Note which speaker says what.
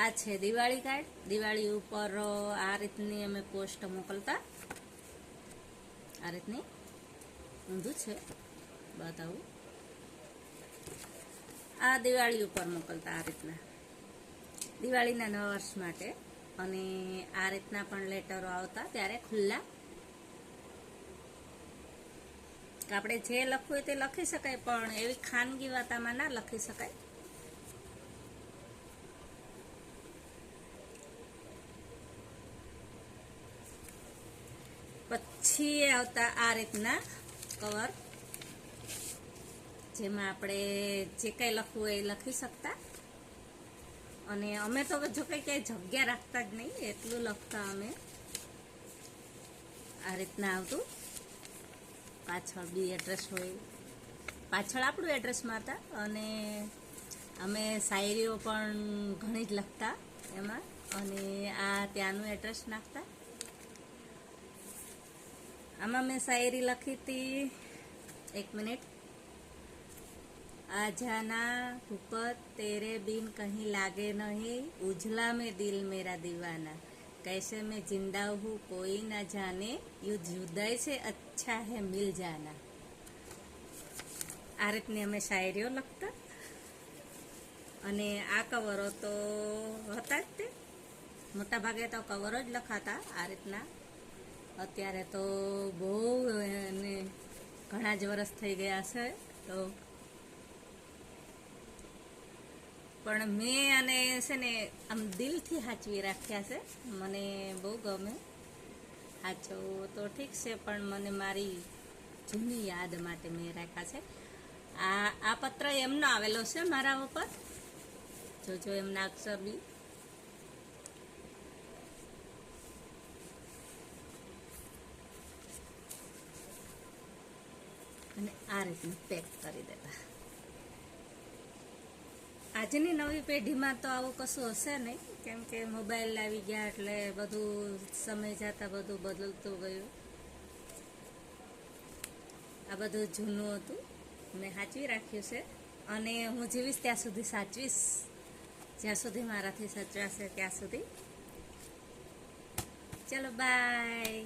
Speaker 1: આ છે દિવાળી કાર્ડ. દિવાળી ઉપર આ રીતની અમે પોસ્ટ મોકલતા. આ રીતની ઊંધું છે, બતાવું. આ દિવાળી ઉપર મોકલતા આ રીતના, દિવાળીના નવા વર્ષ માટે. અને આ રીતના પણ લેટરો આવતા ત્યારે ખુલ્લા. આપણે જે લખવું હોય તે લખી શકાય, પણ એવી ખાનગી વાતામાં ના લખી શકાય. પછી આવતા આ રીતના કવર, જેમાં આપણે જે કંઈ લખવું હોય એ લખી શકતા. અને અમે તો જો કંઈ ક્યાંય જગ્યા રાખતા જ નહીં, એટલું લખતા અમે. આ રીતના આવતું. પાછળ બી એડ્રેસ હોય, પાછળ આપણું એડ્રેસ મારતા. અને અમે શાયરીઓ પણ ઘણી જ લખતા એમાં. અને આ ત્યાંનું એડ્રેસ નાખતા. આમાં મેં શાયરી લખી હતી, 1 મિનિટ. आ जाना ऊपर तेरे बिन कहीं लागे नहीं, उजला में दिल मेरा दीवाना, कैसे मैं जिंदा हूँ कोई ना जाने, यू जुदाई से अच्छा है मिल जाना. આ રીતની અમે શાયરીઓ લખતા. અને આ કવરો તો હતા જ તે, મોટા ભાગે તો કવરો જ લખાતા આ રીતના. અત્યારે તો બહુ એને ઘણા જ વર્ષ થઈ ગયા છે, તો પણ મેં અને છે ને આમ દિલથી સાચવી રાખ્યા છે. મને બહુ ગમે. સાચવું તો ઠીક છે, પણ મને મારી જૂની યાદ માટે મેં રાખ્યા છે. આ પત્ર એમનો આવેલો છે મારા ઉપર, જોજો એમના અક્ષર બી. અને આ રીતનું પેક કરી દેતા. આજની નવી પેઢીમાં તો આવું કશું હશે નહીં, કેમ કે મોબાઈલ આવી ગયા એટલે બધું સમય જતા બધું બદલતું ગયું. આ બધું જૂનું હતું, મેં સાચવી રાખ્યું છે. અને હું જીવીશ ત્યાં સુધી સાચવીશ, જ્યાં સુધી મારાથી સચવાશે ત્યાં સુધી. ચલો બાય.